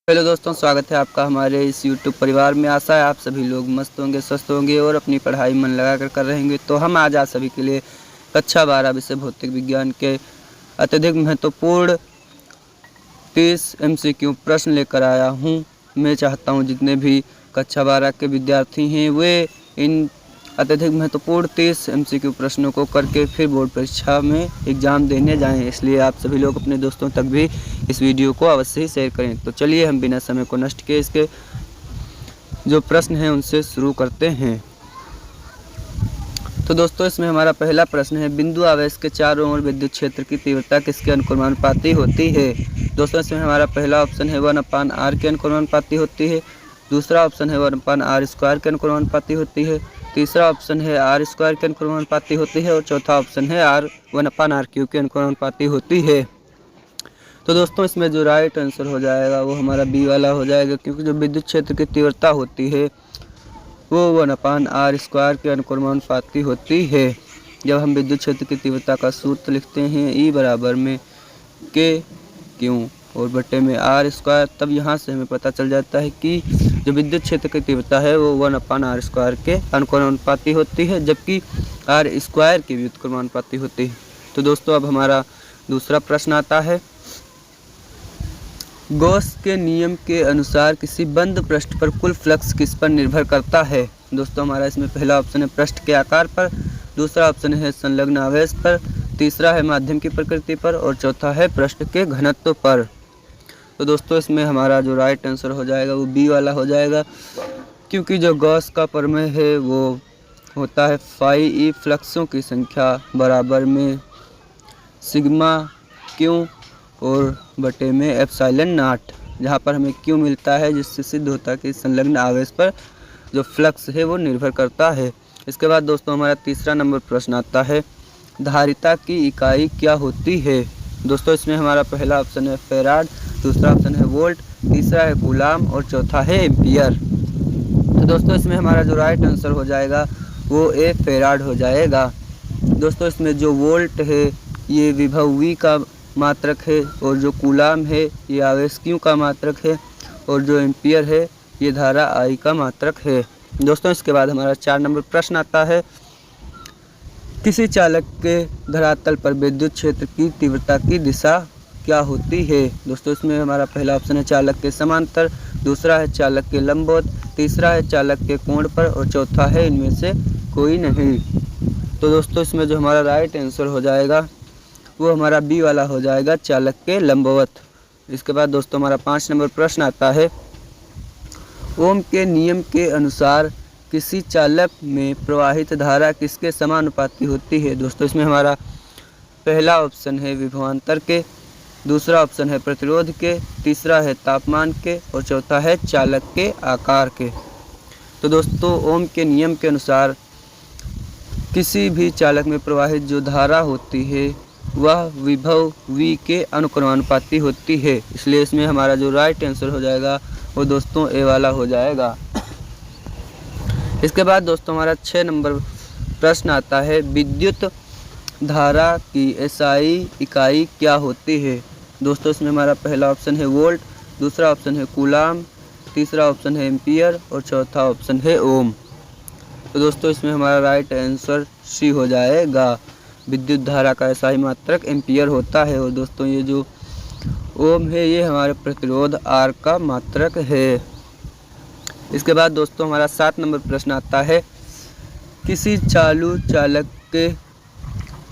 Hello दोस्तों, स्वागत है आपका हमारे इस यूट्यूब परिवार में। आशा है आप सभी लोग मस्त होंगे, स्वस्थ होंगे और अपनी पढ़ाई मन लगा कर रहेंगे। तो हम आज आप सभी के लिए कक्षा 12 विषय भौतिक विज्ञान के अत्यधिक महत्वपूर्ण 30 MCQ प्रश्न लेकर आया हूं। मैं चाहता हूं जितने भी कक्षा 12 के विद्यार्थी हैं वे इन अत्यधिक महत्वपूर्ण 30 MCQ प्रश्नों को करके फिर बोर्ड परीक्षा में एग्ज़ाम देने जाएं। इसलिए आप सभी लोग अपने दोस्तों तक भी इस वीडियो को अवश्य ही शेयर करें। तो चलिए हम बिना समय को नष्ट किए इसके जो प्रश्न हैं उनसे शुरू करते हैं। तो दोस्तों, इसमें हमारा पहला प्रश्न है, बिंदु आवेश के चारों ओर विद्युत क्षेत्र की तीव्रता किसके अनुक्रमानुपाती होती है। दोस्तों, इसमें हमारा पहला ऑप्शन है 1/r के अनुक्रमानुपाती होती है। दूसरा ऑप्शन है 1/r² के अनुक्रमानुपाती होती है। तीसरा ऑप्शन है r² के अनुक्रमानुपाती होती है और चौथा ऑप्शन है 1/r³ के अनुक्रमानुपाती होती है। तो दोस्तों, इसमें जो राइट आंसर हो जाएगा वो हमारा बी वाला हो जाएगा, क्योंकि जो विद्युत क्षेत्र की तीव्रता होती है वो 1/r² के अनुक्रमानुपाती होती है। जब हम विद्युत क्षेत्र की तीव्रता का सूत्र लिखते हैं E बराबर में Q और बटे में r², तब यहाँ से हमें पता चल जाता है कि जो विद्युत क्षेत्र की तीव्रता है वो 1/r² के अनुक्रमानुपाती होती है, जबकि r² की व्युत्क्रमानुपाती होती है। तो दोस्तों, अब हमारा दूसरा प्रश्न आता है, गॉस के नियम के अनुसार किसी बंद पृष्ठ पर कुल फ्लक्स किस पर निर्भर करता है। दोस्तों, हमारा इसमें पहला ऑप्शन है पृष्ठ के आकार पर, दूसरा ऑप्शन है संलग्न आवेश पर, तीसरा है माध्यम की प्रकृति पर और चौथा है पृष्ठ के घनत्व पर। तो दोस्तों, इसमें हमारा जो राइट आंसर हो जाएगा वो बी वाला हो जाएगा, क्योंकि जो गॉस का प्रमेय है वो होता है φe फ्लक्सों की संख्या बराबर में सिग्मा Q और बटे में ε0, जहाँ पर हमें Q मिलता है, जिससे सिद्ध होता है कि संलग्न आवेश पर जो फ्लक्स है वो निर्भर करता है। इसके बाद दोस्तों, हमारा तीसरा नंबर प्रश्न आता है, धारिता की इकाई क्या होती है। दोस्तों, इसमें हमारा पहला ऑप्शन है फैराड, दूसरा ऑप्शन है वोल्ट, तीसरा है कूलाम और चौथा है एम्पियर। तो दोस्तों, इसमें हमारा जो राइट आंसर हो जाएगा वो ए फैराड हो जाएगा। दोस्तों, इसमें जो वोल्ट है ये विभव V का मात्रक है और जो कूलाम है ये आवेश Q का मात्रक है और जो एम्पियर है ये धारा I का मात्रक है। दोस्तों, इसके बाद हमारा 4 नंबर प्रश्न आता है, किसी चालक के धरातल पर विद्युत क्षेत्र की तीव्रता की दिशा क्या होती है। दोस्तों, इसमें हमारा पहला ऑप्शन है चालक के समांतर, दूसरा है चालक के लंबवत, तीसरा है चालक के कोण पर और चौथा है इनमें से कोई नहीं। तो दोस्तों, इसमें जो हमारा राइट आंसर हो जाएगा वो हमारा बी वाला हो जाएगा, चालक के लंबवत। इसके बाद दोस्तों, हमारा 5 नंबर प्रश्न आता है, ओम के नियम के अनुसार किसी चालक में प्रवाहित धारा किसके समानुपाती होती है। दोस्तों, इसमें हमारा पहला ऑप्शन है विभवांतर के, दूसरा ऑप्शन है प्रतिरोध के, तीसरा है तापमान के और चौथा है चालक के आकार के। तो दोस्तों, ओम के नियम के अनुसार किसी भी चालक में प्रवाहित जो धारा होती है वह विभव V के अनुक्रमानुपाती होती है, इसलिए इसमें हमारा जो राइट आंसर हो जाएगा वो दोस्तों ए वाला हो जाएगा। इसके बाद दोस्तों, हमारा 6 नंबर प्रश्न आता है, विद्युत धारा की SI इकाई क्या होती है। दोस्तों, इसमें हमारा पहला ऑप्शन है वोल्ट, दूसरा ऑप्शन है कूलाम, तीसरा ऑप्शन है एम्पियर और चौथा ऑप्शन है ओम। तो दोस्तों, इसमें हमारा राइट आंसर सी हो जाएगा, विद्युत धारा का SI मात्रक एम्पियर होता है और दोस्तों ये जो ओम है ये हमारे प्रतिरोध R का मात्रक है। इसके बाद दोस्तों, हमारा 7 नंबर प्रश्न आता है, किसी चालू चालक के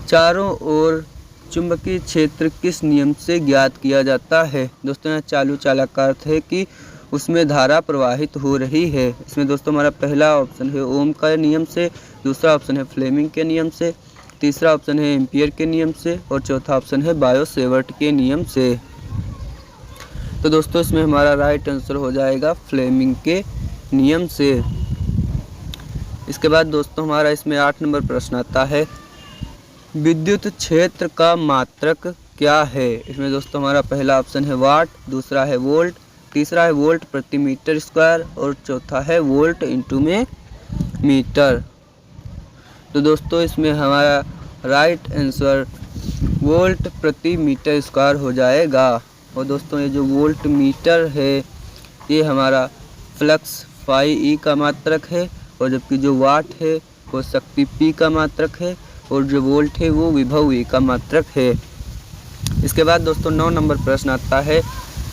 चारों ओर चुंबकीय क्षेत्र किस नियम से ज्ञात किया जाता है। दोस्तों, यहाँ चालू चालक का अर्थ है कि उसमें धारा प्रवाहित हो रही है। इसमें दोस्तों हमारा पहला ऑप्शन है ओम का नियम से, दूसरा ऑप्शन है फ्लेमिंग के नियम से, तीसरा ऑप्शन है एम्पियर के नियम से और चौथा ऑप्शन है बायो-सेवर्ट के नियम से। तो दोस्तों, इसमें हमारा राइट आंसर हो जाएगा फ्लेमिंग के नियम से। इसके बाद दोस्तों, हमारा इसमें 8 नंबर प्रश्न आता है, विद्युत क्षेत्र का मात्रक क्या है। इसमें दोस्तों हमारा पहला ऑप्शन है वाट, दूसरा है वोल्ट, तीसरा है वोल्ट प्रति मीटर स्क्वायर और चौथा है वोल्ट इंटू में मीटर। तो दोस्तों, इसमें हमारा राइट आंसर वोल्ट प्रति मीटर स्क्वायर हो जाएगा। और दोस्तों, ये जो वोल्ट मीटर है ये हमारा फ्लक्स फाई ई का मात्रक है, और जबकि जो वाट है वो शक्ति P का मात्रक है, और जो वोल्ट है वो विभव E का मात्रक है। इसके बाद दोस्तों 9 नंबर प्रश्न आता है,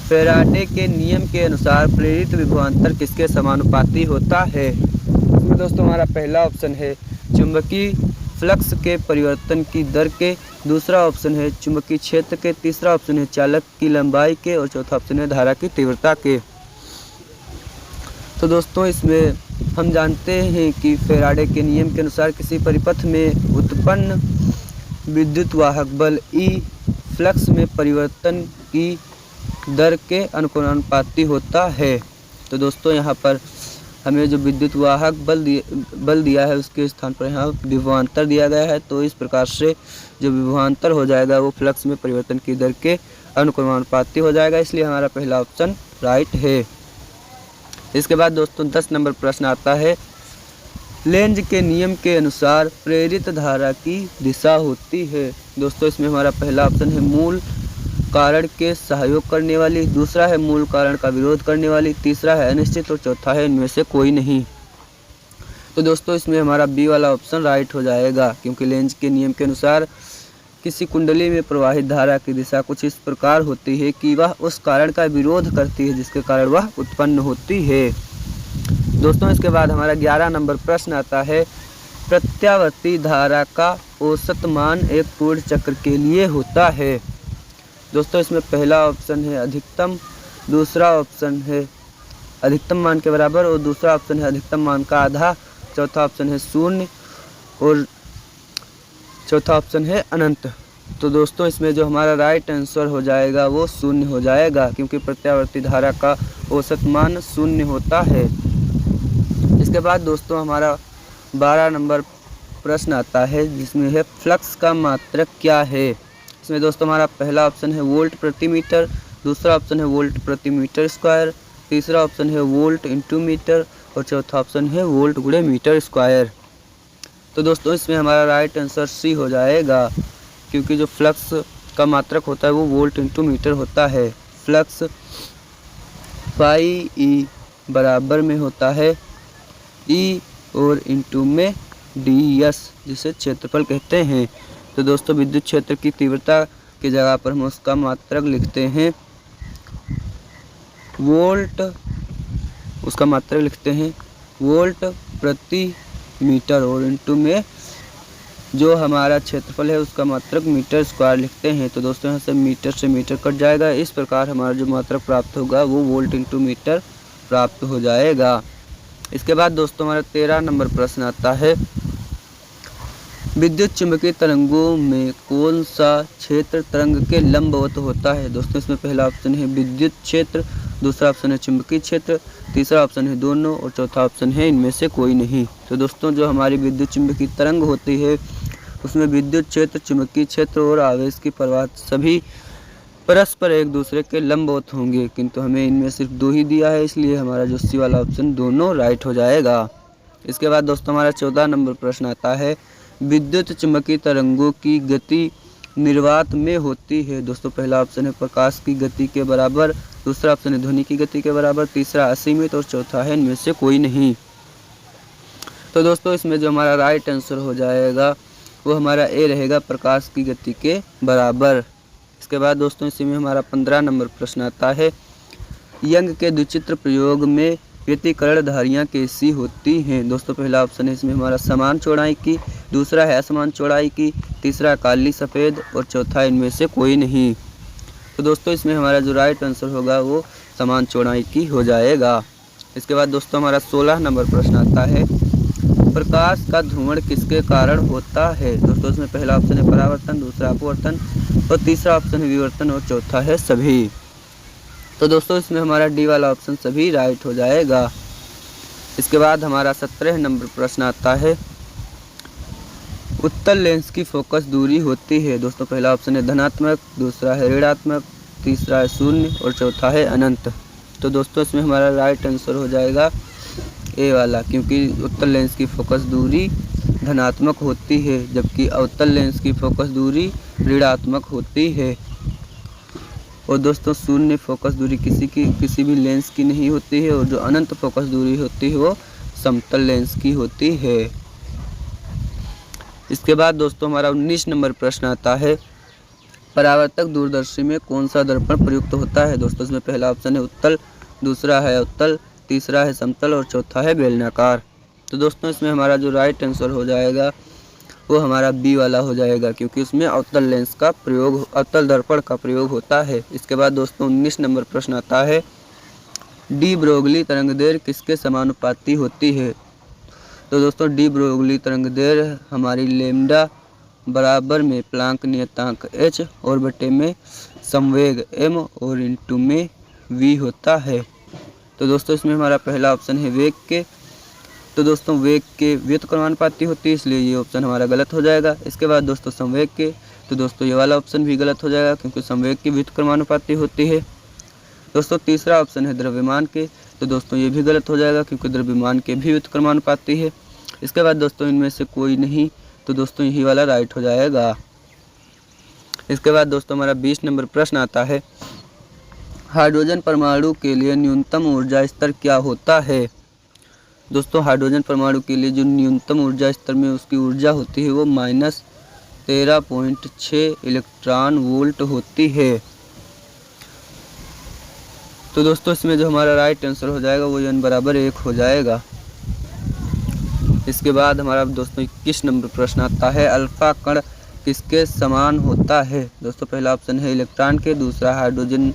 फैराडे के नियम के अनुसार प्रेरित विभवांतर किसके समानुपाती होता है। इसमें दोस्तों हमारा पहला ऑप्शन है चुंबकीय फ्लक्स के परिवर्तन की दर के, दूसरा ऑप्शन है चुंबकीय क्षेत्र के, तीसरा ऑप्शन है चालक की लंबाई के, और चौथा ऑप्शन है धारा की तीव्रता के। तो दोस्तों इसमें हम जानते हैं कि फैराडे के नियम के अनुसार किसी परिपथ में उत्पन्न विद्युत वाहक बल E फ्लक्स में परिवर्तन की दर के अनुपाती होता है। तो दोस्तों यहाँ पर हमें जो विद्युत वाहक बल दिया है उसके स्थान पर यहाँ विभवांतर दिया गया है, तो इस प्रकार से जो विभवांतर हो जाएगा वो फ्लक्स में परिवर्तन की दर के अनुपाती हो जाएगा, इसलिए हमारा पहला ऑप्शन राइट है। इसके बाद दोस्तों 10 नंबर प्रश्न आता है, लेंज के नियम के अनुसार प्रेरित धारा की दिशा होती है। दोस्तों इसमें हमारा पहला ऑप्शन है मूल कारण के सहयोग करने वाली, दूसरा है मूल कारण का विरोध करने वाली, तीसरा है अनिश्चित, और चौथा है इनमें से कोई नहीं। तो दोस्तों इसमें हमारा बी वाला ऑप्शन राइट हो जाएगा, क्योंकि लेंज के नियम के अनुसार किसी कुंडली में प्रवाहित धारा की दिशा कुछ इस प्रकार होती है कि वह उस कारण का विरोध करती है जिसके कारण वह उत्पन्न होती है। दोस्तों इसके बाद हमारा 11 नंबर प्रश्न आता है, प्रत्यावर्ती धारा का औसत मान एक पूर्ण चक्र के लिए होता है। दोस्तों इसमें पहला ऑप्शन है अधिकतम, दूसरा ऑप्शन है अधिकतम मान के बराबर, और दूसरा ऑप्शन है अधिकतम मान का आधा, चौथा ऑप्शन है शून्य, और चौथा ऑप्शन है अनंत। तो दोस्तों इसमें जो हमारा राइट आंसर हो जाएगा वो शून्य हो जाएगा, क्योंकि प्रत्यावर्ती धारा का औसत मान शून्य होता है। इसके बाद दोस्तों हमारा 12 नंबर प्रश्न आता है, जिसमें है फ्लक्स का मात्रक क्या है। इसमें दोस्तों हमारा पहला ऑप्शन है वोल्ट प्रति मीटर, दूसरा ऑप्शन है वोल्ट प्रति मीटर स्क्वायर, तीसरा ऑप्शन है वोल्ट इंटू मीटर, और चौथा ऑप्शन है वोल्ट गुणे मीटर स्क्वायर। तो दोस्तों इसमें हमारा राइट आंसर सी हो जाएगा, क्योंकि जो फ्लक्स का मात्रक होता है वो वोल्ट इंटू मीटर होता है। फ्लक्स फाई ई बराबर में होता है ई और इंटू में डी एस, जिसे क्षेत्रफल कहते हैं। तो दोस्तों विद्युत क्षेत्र की तीव्रता की जगह पर हम उसका मात्रक लिखते हैं वोल्ट, उसका मात्रक लिखते हैं वोल्ट प्रति मीटर, और इंटू में जो हमारा क्षेत्रफल है उसका मात्रक मीटर स्क्वायर लिखते हैं। तो दोस्तों यहाँ से मीटर कट जाएगा, इस प्रकार हमारा जो मात्रक प्राप्त होगा वो वोल्ट इंटू मीटर प्राप्त हो जाएगा। इसके बाद दोस्तों हमारा 13 नंबर प्रश्न आता है, विद्युत चुंबकीय तरंगों में कौन सा क्षेत्र तरंग के लंबवत होता है। दोस्तों इसमें पहला ऑप्शन है विद्युत क्षेत्र, दूसरा ऑप्शन है चुंबकीय क्षेत्र, तीसरा ऑप्शन है दोनों, और चौथा ऑप्शन है इनमें से कोई नहीं। तो दोस्तों जो हमारी विद्युत चुंबकीय तरंग होती है उसमें विद्युत क्षेत्र, चुंबकीय क्षेत्र और आवेश की प्रवाह सभी परस्पर एक दूसरे के लंबवत होंगे, किंतु हमें इनमें सिर्फ 2 ही दिया है, इसलिए हमारा जो सी वाला ऑप्शन दोनों राइट हो जाएगा। इसके बाद दोस्तों हमारा 14 नंबर प्रश्न आता है, विद्युत चुंबकीय तरंगों की गति निर्वात में होती है। दोस्तों पहला ऑप्शन है प्रकाश की गति के बराबर, दूसरा ऑप्शन है ध्वनि की गति के बराबर, तीसरा असीमित, और चौथा है इनमें से कोई नहीं। तो दोस्तों इसमें जो हमारा राइट आंसर हो जाएगा वो हमारा ए रहेगा, प्रकाश की गति के बराबर। इसके बाद दोस्तों इसी में हमारा 15 नंबर प्रश्न आता है, यंग के द्विचित्र प्रयोग में व्यतिकरण धारियाँ कैसी होती हैं। दोस्तों पहला ऑप्शन है इसमें हमारा समान चौड़ाई की, दूसरा है असमान चौड़ाई की, तीसरा काली सफ़ेद, और चौथा इनमें से कोई नहीं। तो दोस्तों इसमें हमारा जो राइट आंसर होगा वो समान चौड़ाई की हो जाएगा। इसके बाद दोस्तों हमारा 16 नंबर प्रश्न आता है, प्रकाश का ध्रुवण किसके कारण होता है। दोस्तों इसमें पहला ऑप्शन है परावर्तन, दूसरा अपवर्तन, और तीसरा ऑप्शन है विवर्तन, और चौथा है सभी। तो दोस्तों इसमें हमारा डी वाला ऑप्शन सभी राइट हो जाएगा। इसके बाद हमारा 17 नंबर प्रश्न आता है, उत्तल लेंस की फोकस दूरी होती है। दोस्तों पहला ऑप्शन है धनात्मक, दूसरा है ऋणात्मक, तीसरा है शून्य, और चौथा है अनंत। तो दोस्तों इसमें हमारा राइट आंसर हो जाएगा ए वाला, क्योंकि उत्तल लेंस की फोकस दूरी धनात्मक होती है, जबकि अवतल लेंस की फोकस दूरी ऋणात्मक होती है। और दोस्तों शून्य फोकस दूरी किसी भी लेंस की नहीं होती है, और जो अनंत फोकस दूरी होती है वो समतल लेंस की होती है। इसके बाद दोस्तों हमारा 19 नंबर प्रश्न आता है, परावर्तक दूरदर्शी में कौन सा दर्पण प्रयुक्त होता है। दोस्तों इसमें पहला ऑप्शन है उत्तल, दूसरा है अवतल, तीसरा है समतल और चौथा है बेलनाकार। तो दोस्तों इसमें हमारा जो राइट आंसर हो जाएगा वो हमारा बी वाला हो जाएगा, क्योंकि उसमें अवतल लेंस का प्रयोग, अवतल दर्पण का प्रयोग होता है। इसके बाद दोस्तों 19 नंबर प्रश्न आता है, डी ब्रोगली तरंगदैर्घ्य किसके समानुपाती होती है। तो दोस्तों डी ब्रोगली तरंगदैर्घ्य हमारी लैम्ब्डा बराबर में प्लांक नियतांक h और बटे में संवेग m और इंटू में v होता है। तो दोस्तों इसमें हमारा पहला ऑप्शन है वेग के। तो दोस्तों वेग के व्युत्क्रमानुपाती होती है, इसलिए ये ऑप्शन हमारा गलत हो जाएगा। इसके बाद दोस्तों संवेग के, तो दोस्तों ये वाला ऑप्शन भी गलत हो जाएगा, क्योंकि संवेग की व्युत्क्रमानुपाती होती है। दोस्तों तीसरा ऑप्शन है द्रव्यमान के, तो दोस्तों ये भी गलत हो जाएगा, क्योंकि द्रव्यमान के भी व्युत्क्रमानुपाती है। इसके बाद दोस्तों इनमें से कोई नहीं, तो दोस्तों यही वाला राइट हो जाएगा। इसके बाद दोस्तों हमारा 20 नंबर प्रश्न आता है, हाइड्रोजन परमाणु के लिए न्यूनतम ऊर्जा स्तर क्या होता है। दोस्तों हाइड्रोजन परमाणु के लिए जो न्यूनतम ऊर्जा स्तर में उसकी ऊर्जा होती है वो -13.6 इलेक्ट्रॉन वोल्ट होती है। तो दोस्तों इसमें जो हमारा राइट आंसर हो जाएगा वो n बराबर 1 हो जाएगा। इसके बाद हमारा दोस्तों 21 नंबर प्रश्न आता है, अल्फा कण किसके समान होता है। दोस्तों पहला ऑप्शन है इलेक्ट्रॉन के, दूसरा हाइड्रोजन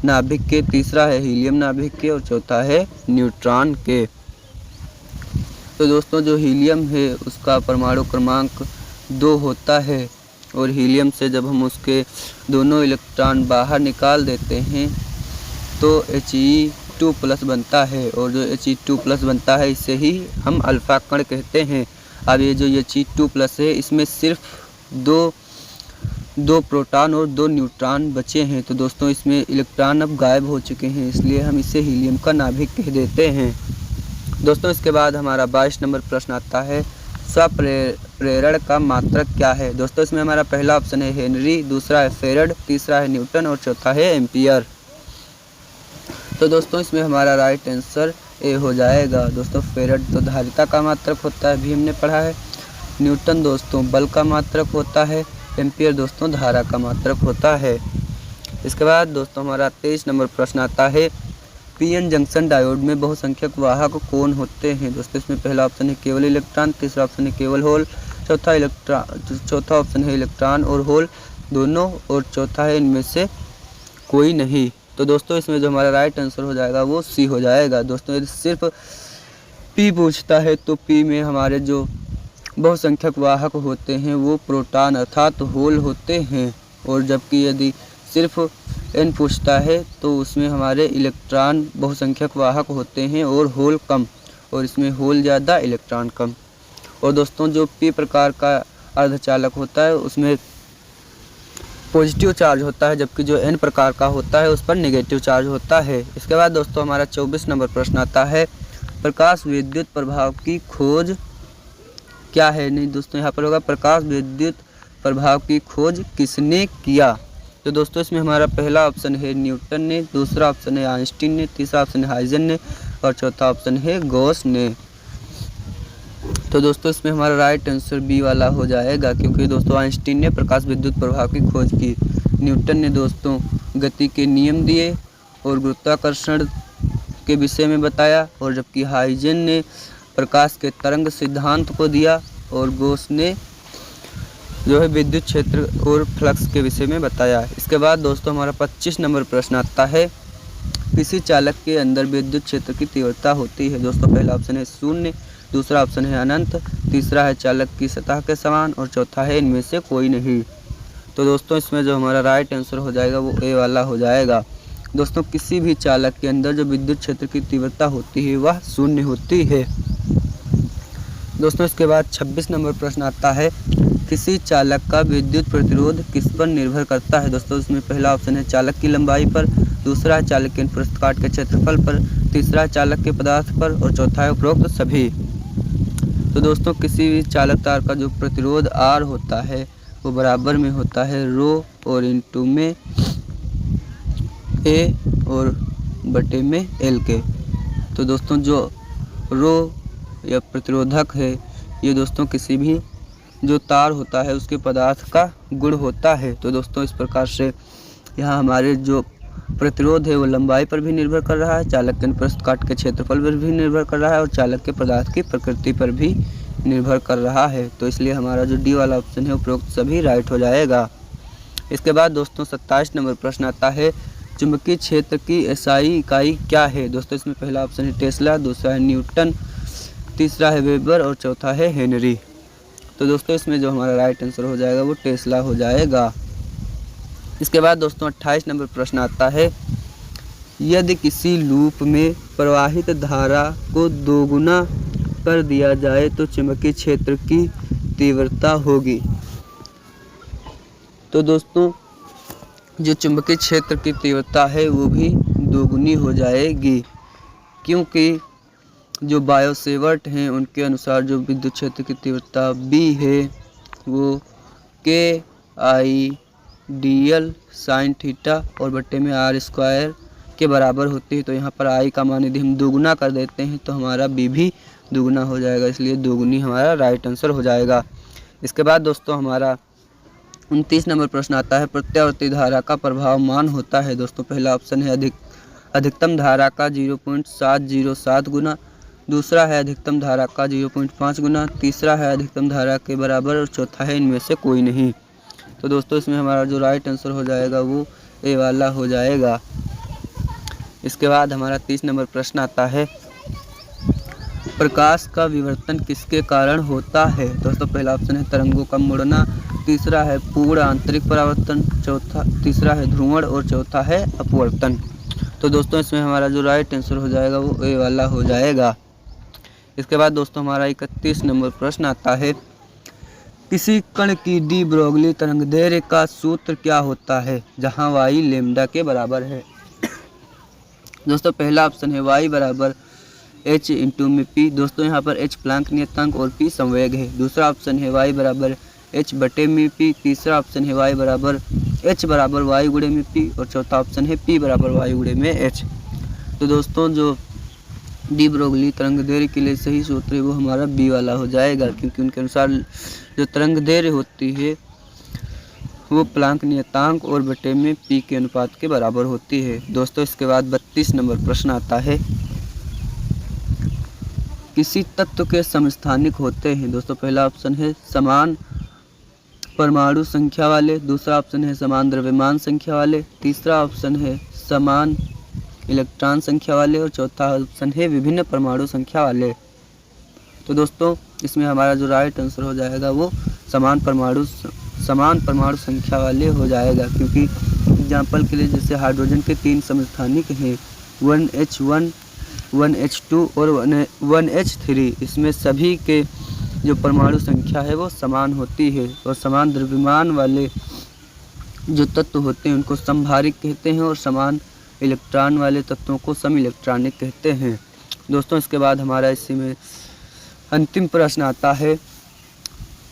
नाभिक के, तीसरा है हीलियम नाभिक के और चौथा है न्यूट्रॉन के। तो दोस्तों जो हीलियम है उसका परमाणु क्रमांक 2 होता है, और हीलियम से जब हम उसके दोनों इलेक्ट्रॉन बाहर निकाल देते हैं तो He2+ बनता है, और जो He2+ बनता है इसे ही हम अल्फा कण कहते हैं। अब ये जो He2+ है इसमें सिर्फ दो प्रोटॉन और 2 न्यूट्रॉन बचे हैं। तो दोस्तों इसमें इलेक्ट्रॉन अब गायब हो चुके हैं, इसलिए हम इसे हीलियम का नाभिक कह देते हैं। दोस्तों इसके बाद हमारा 22 नंबर प्रश्न आता है, स्वप्रेरण का मात्रक क्या है। दोस्तों इसमें हमारा पहला ऑप्शन है हेनरी, दूसरा है फेरड, तीसरा है न्यूटन और चौथा है एम्पियर। तो दोस्तों इसमें हमारा राइट आंसर ए हो जाएगा। दोस्तों फेरड तो धारिता का मात्रक होता है, भी हमने पढ़ा है। न्यूटन दोस्तों बल का मात्रक होता है, एम्पियर दोस्तों धारा का मात्रक होता है। इसके बाद दोस्तों हमारा 23 नंबर प्रश्न आता है, पीएन जंक्शन डायोड में बहुसंख्यक वाहक कौन होते हैं। दोस्तों इसमें पहला ऑप्शन है केवल इलेक्ट्रॉन, तीसरा ऑप्शन है केवल होल, चौथा ऑप्शन है इलेक्ट्रॉन और होल दोनों, और चौथा है इनमें से कोई नहीं। तो दोस्तों इसमें जो हमारा राइट आंसर हो जाएगा वो सी हो जाएगा। दोस्तों यदि सिर्फ पी पूछता है तो पी में हमारे जो बहुसंख्यक वाहक होते हैं वो प्रोटॉन अर्थात होल होते हैं, और जबकि यदि सिर्फ एन पूछता है तो उसमें हमारे इलेक्ट्रॉन बहुसंख्यक वाहक होते हैं और होल कम, और इसमें होल ज़्यादा इलेक्ट्रॉन कम। और दोस्तों जो पी प्रकार का अर्धचालक होता है उसमें पॉजिटिव चार्ज होता है, जबकि जो एन प्रकार का होता है उस पर नेगेटिव चार्ज होता है। इसके बाद दोस्तों हमारा 24 नंबर प्रश्न आता है, प्रकाश विद्युत प्रभाव की खोज क्या है। नहीं दोस्तों यहाँ पर होगा प्रकाश विद्युत प्रभाव की खोज किसने किया। तो दोस्तों इसमें हमारा पहला ऑप्शन है न्यूटन ने, दूसरा ऑप्शन है आइंस्टीन ने, तीसरा ऑप्शन है हाइजन ने और चौथा ऑप्शन है गॉस ने। तो दोस्तों इसमें हमारा राइट आंसर बी वाला हो जाएगा, क्योंकि दोस्तों आइंस्टीन ने प्रकाश विद्युत प्रभाव की खोज की। न्यूटन ने दोस्तों गति के नियम दिए और गुरुत्वाकर्षण के विषय में बताया, और जबकि हाइजन ने प्रकाश के तरंग सिद्धांत को दिया, और गॉस ने जो है विद्युत क्षेत्र और फ्लक्स के विषय में बताया। इसके बाद दोस्तों हमारा 25 नंबर प्रश्न आता है, किसी चालक के अंदर विद्युत क्षेत्र की तीव्रता होती है। दोस्तों पहला ऑप्शन है 0, दूसरा ऑप्शन है अनंत, तीसरा है चालक की सतह के समान और चौथा है इनमें से कोई नहीं। तो दोस्तों इसमें जो हमारा राइट आंसर हो जाएगा वो ए वाला हो जाएगा। दोस्तों किसी भी चालक के अंदर जो विद्युत क्षेत्र की तीव्रता होती है वह 0 होती है। दोस्तों इसके बाद 26 नंबर प्रश्न आता है, किसी चालक का विद्युत प्रतिरोध किस पर निर्भर करता है। दोस्तों इसमें पहला ऑप्शन है चालक की लंबाई पर, दूसरा है चालक के पृष्ठ काट के क्षेत्रफल पर, तीसरा है चालक के पदार्थ पर और चौथा है उपरोक्त सभी। तो दोस्तों किसी भी चालक तार का जो प्रतिरोध R होता है वो बराबर में होता है रो और इंटू में ए और बटे में एल के। तो दोस्तों जो रो या प्रतिरोधक है ये दोस्तों किसी भी जो तार होता है उसके पदार्थ का गुण होता है। तो दोस्तों इस प्रकार से यहाँ हमारे जो प्रतिरोध है वो लंबाई पर भी निर्भर कर रहा है, चालक के अनुप्रस्थ काट के क्षेत्रफल पर भी निर्भर कर रहा है और चालक के पदार्थ की प्रकृति पर भी निर्भर कर रहा है। तो इसलिए हमारा जो डी वाला ऑप्शन है उपरोक्त सभी राइट हो जाएगा। इसके बाद दोस्तों 27 नंबर प्रश्न आता है, चुंबकीय क्षेत्र की एसआई इकाई क्या है। दोस्तों इसमें पहला ऑप्शन है टेस्ला, दूसरा है न्यूटन, तीसरा है वेबर और चौथा है हेनरी। तो दोस्तों इसमें जो हमारा राइट आंसर हो जाएगा वो टेस्ला हो जाएगा। इसके बाद दोस्तों 28 नंबर प्रश्न आता है, यदि किसी लूप में प्रवाहित धारा को दोगुना कर दिया जाए तो चुंबकीय क्षेत्र की तीव्रता होगी। तो दोस्तों जो चुंबकीय क्षेत्र की तीव्रता है वो भी दोगुनी हो जाएगी, क्योंकि जो बायोसेवर्ट हैं उनके अनुसार जो विद्युत क्षेत्र की तीव्रता B है वो KI/dl sin थीटा और बट्टे में r² के बराबर होती है। तो यहाँ पर I का मान यदि हम दोगुना कर देते हैं तो हमारा B भी दोगुना हो जाएगा, इसलिए दोगुनी हमारा राइट आंसर हो जाएगा। इसके बाद दोस्तों हमारा 29 नंबर प्रश्न आता है, प्रत्यावर्ती धारा का प्रभाव मान होता है। दोस्तों पहला ऑप्शन है अधिकतम धारा का 0.707 गुना, दूसरा है अधिकतम धारा का 0.5 गुना, तीसरा है अधिकतम धारा के बराबर और चौथा है इनमें से कोई नहीं। तो दोस्तों इसमें हमारा जो राइट आंसर हो जाएगा वो ए वाला हो जाएगा। इसके बाद हमारा 30 नंबर प्रश्न आता है, प्रकाश का विवर्तन किसके कारण होता है। दोस्तों पहला ऑप्शन है तरंगों का मुड़ना, तीसरा है पूर्ण आंतरिक परावर्तन, तीसरा है ध्रुवण और चौथा है अपवर्तन। तो दोस्तों इसमें हमारा जो राइट आंसर हो जाएगा वो ए वाला हो जाएगा। इसके बाद दोस्तों हमारा 31 नंबर प्रश्न आता है, किसी कण की डी ब्रोगली तरंगदैर्घ्य का सूत्र क्या होता है जहां y लैम्डा के बराबर है। दोस्तों पहला ऑप्शन है y बराबर h इंटू में p। दोस्तों यहाँ पर h प्लांक नियतांक और p संवेग है। दूसरा ऑप्शन है y बराबर h बटे में p, तीसरा ऑप्शन है y बराबर h बराबर y गुणे में p और चौथा ऑप्शन है p बराबर y गुणे में h। तो दोस्तों जो डी ब्रोगली तरंगदैर्घ्य के लिए सही सूत्र है वो हमारा b वाला हो जाएगा, क्योंकि उनके अनुसार जो तरंगदैर्घ्य होती है वो प्लांक नियतांक और बटे में p के अनुपात के बराबर होती है। दोस्तों इसके बाद 32 नंबर प्रश्न आता है, किसी तत्व के समस्थानिक होते हैं। दोस्तों पहला ऑप्शन है समान परमाणु संख्या वाले, दूसरा ऑप्शन है समान द्रव्यमान संख्या वाले, तीसरा ऑप्शन है समान इलेक्ट्रॉन संख्या वाले और चौथा ऑप्शन है विभिन्न परमाणु संख्या वाले। तो दोस्तों इसमें हमारा जो राइट आंसर हो जाएगा वो समान परमाणु संख्या वाले हो जाएगा, क्योंकि एग्जाम्पल के लिए जैसे हाइड्रोजन के 3 समस्थानिक हैं 1H1, 1H2 और 1H3, इसमें सभी के जो परमाणु संख्या है वो समान होती है और समान द्रव्यमान वाले जो तत्व होते हैं उनको समभारिक कहते हैं और समान इलेक्ट्रॉन वाले तत्वों को सम इलेक्ट्रॉनिक कहते हैं। दोस्तों इसके बाद हमारा इसी में अंतिम प्रश्न आता है,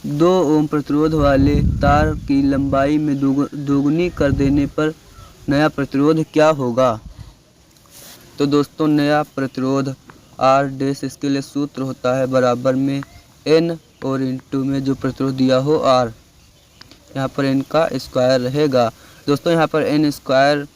2 ओम प्रतिरोध वाले तार की लंबाई में दोगुनी कर देने पर नया प्रतिरोध क्या होगा। तो दोस्तों नया प्रतिरोध R डैश, इसके लिए सूत्र होता है बराबर में N और इंटू में जो प्रतिरोध दिया हो R, यहाँ पर N का स्क्वायर रहेगा। दोस्तों यहाँ पर N स्क्वायर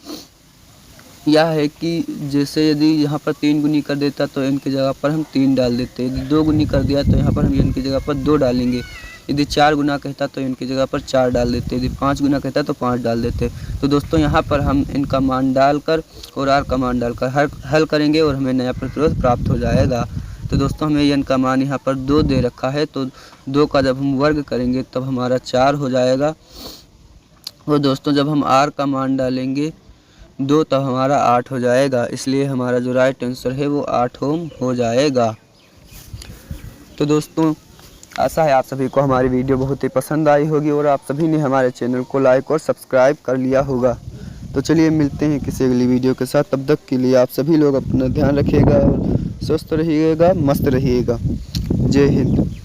यह है कि जैसे यदि यहाँ पर 3 गुनी कर देता तो N की जगह पर हम 3 डाल देते, यदि 2 गुनी कर दिया तो यहाँ पर हम N की जगह पर 2 डालेंगे, यदि 4 गुना कहता तो N की जगह पर 4 डाल देते, यदि 5 गुना कहता तो 5 डाल देते। तो दोस्तों यहाँ पर हम N का मान डालकर और R का मान डालकर हल करेंगे और हमें नया प्रतिरोध प्राप्त हो जाएगा। तो दोस्तों हमें N का मान यहाँ पर 2 दे रखा है, तो 2 का जब हम वर्ग करेंगे तब हमारा 4 हो जाएगा और दोस्तों जब हम R का मान डालेंगे 2 तब हमारा 8 हो जाएगा, इसलिए हमारा जो राइट आंसर है वो 8 ओम हो जाएगा। तो दोस्तों आशा है आप सभी को हमारी वीडियो बहुत ही पसंद आई होगी और आप सभी ने हमारे चैनल को लाइक और सब्सक्राइब कर लिया होगा। तो चलिए मिलते हैं किसी अगली वीडियो के साथ, तब तक के लिए आप सभी लोग अपना ध्यान रखिएगा और स्वस्थ रहिएगा, मस्त रहिएगा। जय हिंद।